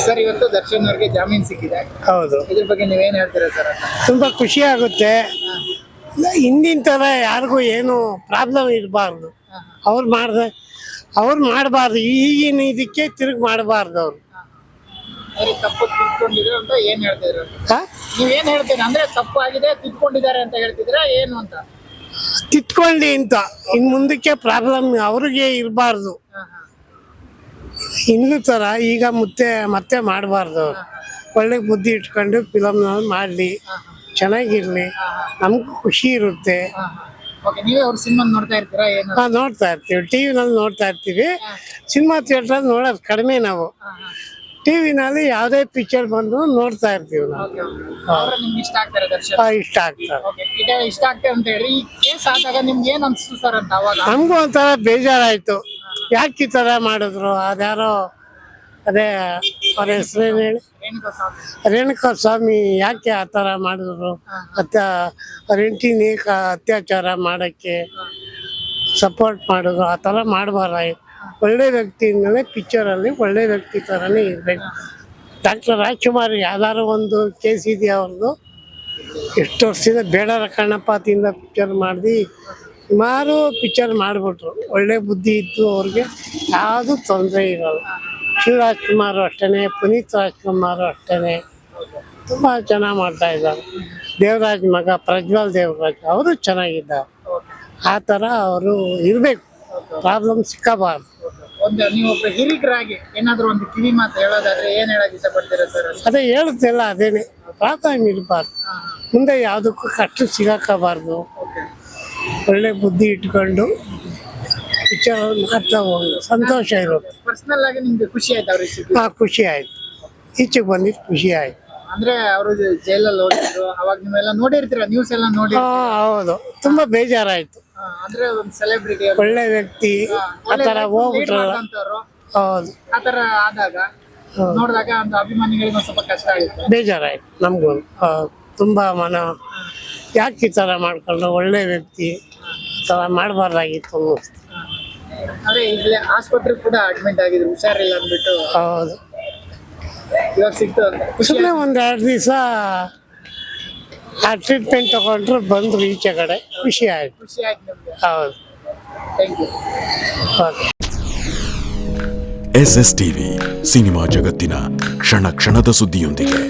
Sir, ಇವತ್ತು ದರ್ಶನ್ ಅವ್ರಿಗೆ ಜಾಮೀನು ಸಿಕ್ಕಿದೆ. ಹೌದು, ಇದ್ರ ಬಗ್ಗೆ ನೀವೇನ್ ಹೇಳ್ತೀರಾ ಸರ್? ತುಂಬ ಖುಷಿ ಆಗುತ್ತೆ. ಹಿಂದಿನ ಥರ ಯಾರಿಗೂ ಏನು ಪ್ರಾಬ್ಲಮ್ ಇರಬಾರ್ದು. ಅವ್ರು ಮಾಡಬಾರ್ದು, ಈಗಿನ ಇದಕ್ಕೆ ತಿರುಗಿ ಮಾಡಬಾರ್ದು ಅವರು. ಅವ್ರಿಗೆ ತಪ್ಪು ತಿದ್ಕೊಂಡಿದ್ರು ಅಂತ ಏನ್ ಹೇಳ್ತಿದ್ರು? ನೀವೇನ್ ಹೇಳ್ತೀರಾ ಅಂದ್ರೆ ತಪ್ಪು ಆಗಿದೆ, ತಿದ್ಕೊಂಡಿದ್ದಾರೆ ಅಂತ ಹೇಳ್ತಿದ್ರಾ ಏನು ಅಂತ? ತಿತ್ಕೊಳ್ಳಿ ಅಂತ, ಇನ್ನು ಮುಂದಕ್ಕೆ ಪ್ರಾಬ್ಲಮ್ ಅವ್ರಿಗೆ ಇರಬಾರ್ದು. ಹಿಂದೂ ಥರ ಈಗ ಮತ್ತೆ ಮಾಡಬಾರ್ದು ಅವರು. ಒಳ್ಳೆ ಬುದ್ಧಿ ಇಟ್ಕೊಂಡು ಫಿಲಮ್ನ ಮಾಡಲಿ, ಚೆನ್ನಾಗಿರ್ಲಿ, ನಮಗೂ ಖುಷಿ ಇರುತ್ತೆ. ನೀವೇ ಅವ್ರ ಸಿನಿಮಾ ನೋಡ್ತಾ ಇರ್ತೀರಾ ಏನು? ನೋಡ್ತಾ ಇರ್ತೀವಿ, ಟಿವಿನಲ್ಲಿ ನೋಡ್ತಾ ಇರ್ತೀವಿ. ಸಿನಿಮಾ ಥಿಯೇಟ್ರಲ್ಲಿ ನೋಡೋದು ಕಡಿಮೆ ನಾವು. ಟಿವಿನಲ್ಲಿ ಯಾವುದೇ ಪಿಕ್ಚರ್ ಬಂದು ನೋಡ್ತಾ ಇರ್ತೀವಿ ನಾವು. ನಿಮ್ಗೆ ಇಷ್ಟ ಆಗ್ತಾರೆ ದರ್ಶನ್? ಇಷ್ಟ ಆಗ್ತಾರೆ. ಈಗ ಇಷ್ಟ ಆಗ್ತಾರೆ ಅಂತ ಹೇಳಿ ಈ ಕೇಸ್ ಆದಾಗ ನಿಮ್ಗೆ ಏನ್ ಅನ್ಸ್ತು ಸರ್ ಅಂತ? ಅವಾಗ ನಮಗೂ ಒಂಥರ ಬೇಜಾರಾಯ್ತು, ಯಾಕೆ ಈ ಥರ ಮಾಡಿದ್ರು. ಅದ್ಯಾರೋ ಅದೇ ಅವ್ರ ಹೆಸರೇನು ಹೇಳಿ, ರೇಣುಕಾ ಸ್ವಾಮಿ, ಯಾಕೆ ಆ ಥರ ಮಾಡಿದ್ರು? ಅವ್ರ ಹೆಂಡತಿನ ಅತ್ಯಾಚಾರ ಮಾಡೋಕ್ಕೆ ಸಪೋರ್ಟ್ ಮಾಡಿದ್ರು. ಆ ಥರ ಮಾಡಬಾರ್ದಾಗಿತ್ತು. ಒಳ್ಳೆ ವ್ಯಕ್ತಿ ಮೇಲೆ ಪಿಕ್ಚರಲ್ಲಿ ಒಳ್ಳೆ ವ್ಯಕ್ತಿ ಥರನೇ ಇರಬೇಕು. ಡಾಕ್ಟರ್ ರಾಜ್ಕುಮಾರ್ ಯಾವ್ದಾದ್ರು ಒಂದು ಕೇಸ್ ಇದೆಯಾ ಅವ್ರದ್ದು? ಎಷ್ಟು ವರ್ಷದಿಂದ ಬೇಡರ ಕಣ್ಣಪ್ಪಾತಿಯಿಂದ ಪಿಕ್ಚರ್ ಮಾಡಿ ಸುಮಾರು ಪಿಕ್ಚರ್ ಮಾಡಿಬಿಟ್ರು. ಒಳ್ಳೆ ಬುದ್ಧಿ ಇದ್ದು ಅವ್ರಿಗೆ ಯಾವುದೂ ತೊಂದರೆ ಇರೋಲ್ಲ. ಶಿವರಾಜ್ಕುಮಾರ್ ಅಷ್ಟೇ, ಪುನೀತ್ ರಾಜ್ಕುಮಾರ್ ಅಷ್ಟೇ, ತುಂಬ ಚೆನ್ನಾಗಿ ಮಾಡ್ತಾಯಿದ್ದಾರೆ. ದೇವರಾಜ್ ಮಗ ಪ್ರಜ್ವಲ್ ದೇವರಾಜ್ ಅವರು ಚೆನ್ನಾಗಿದ್ದಾರೆ. ಆ ಥರ ಅವರು ಇರಬೇಕು, ಪ್ರಾಬ್ಲಮ್ ಸಿಕ್ಕಬಾರ್ದು. ನೀವೊಬ್ಬ ಹಿರಿಯರಾಗಿ ಏನಾದ್ರು ಒಂದು ಕಿವಿ ಮಾತು ಹೇಳೋದಾದ್ರೆ ಏನ್ ಹೇಳಕ್ ಇಷ್ಟಪಡ್ತೀರಾ ಸರ್? ಅದೇ ಹೇಳುತ್ತೆಲ್ಲ ಅದೇನೆ, ಪ್ರಾಬ್ಲಮ್ ಇರಬಾರ್ದು. ಮುಂದೆ ಯಾವುದಕ್ಕೂ ಕಷ್ಟ ಸಿಗಾಕಬಾರ್ದು. ಒಳ್ಳೆ ಬುದ್ಧಿ ಇಟ್ಕೊಂಡು ಪಿಕ್ಚರ್ ಮಾಡ್ತಾ ಹೋಗಿ ಸಂತೋಷ ಇರುತ್ತೆ. ಪರ್ಸನಲ್ ಆಗಿ ನಿಮ್ಗೆ ಖುಷಿ ಆಯ್ತು ಅವ್ರಿಗೆ? ಖುಷಿ ಆಯ್ತು, ಈಚೆಗೆ ಬಂದಿದ್ದು ಖುಷಿ ಆಯ್ತು. ಅಂದ್ರೆ ಅವರು ಜೈಲಲ್ಲಿ ಹೋಗಿದ್ರು, ಅವಾಗ ನೀವೆಲ್ಲ ನೋಡಿರ್ತೀರ, ನ್ಯೂಸ್ ಎಲ್ಲ ನೋಡಿ? ಹೌದು, ತುಂಬಾ ಬೇಜಾರಾಯ್ತು. ಅಂದ್ರೆ ಒಂದು ಸೆಲೆಬ್ರಿಟಿ, ಒಳ್ಳೆ ವ್ಯಕ್ತಿ ಆ ಥರ ಹೋಗ್ಬಿಟ್ರಲ್ಲ. ಹೌದು, ಆತರ ಆದಾಗ ನೋಡಿದಾಗ ಒಂದು ಅಭಿಮಾನಿಗಳಿಗೆ ಒಂದು ಸ್ವಲ್ಪ ಕಷ್ಟ ಆಗುತ್ತೆ, ಬೇಜಾರಾಯ್ತು ನಮಗೂ. ತುಂಬಾ ಯಾಕೆ ಈ ಥರ ಮಾಡ್ಕೊಂಡು, ಒಳ್ಳೆ ವ್ಯಕ್ತಿ ಈ ಥರ ಮಾಡಬಾರ್ದಾಗಿತ್ತು. ಅದೇ ಇಲ್ಲಿ ಆಸ್ಪತ್ರೆ ಕೂಡ ಅಡ್ಮಿಟ್ ಆಗಿದ್ರು, ಹುಷಾರಿಲ್ಲ ಅಂದ್ಬಿಟ್ಟು. ಹೌದು, ಇವಾಗ ಸಿಕ್ತು ಅಂತ ಸುಮ್ಮನೆ ಒಂದು 2 ದಿವಸ ಆ ಟ್ರೀಟ್ಮೆಂಟ್ ತಗೊಂಡ್ರು, ಬಂದ್ರು ಈಚೆ ಕಡೆ. ಖುಷಿ ಆಯ್ತು. ಖುಷಿ ಆಯ್ತು ನಿಮ್ಗೆ? ಹೌದು, thank you. Okay. SS TV, cinema ಜಗತ್ತಿನ ಕ್ಷಣ ಕ್ಷಣದ ಸುದ್ದಿಯೊಂದಿಗೆ.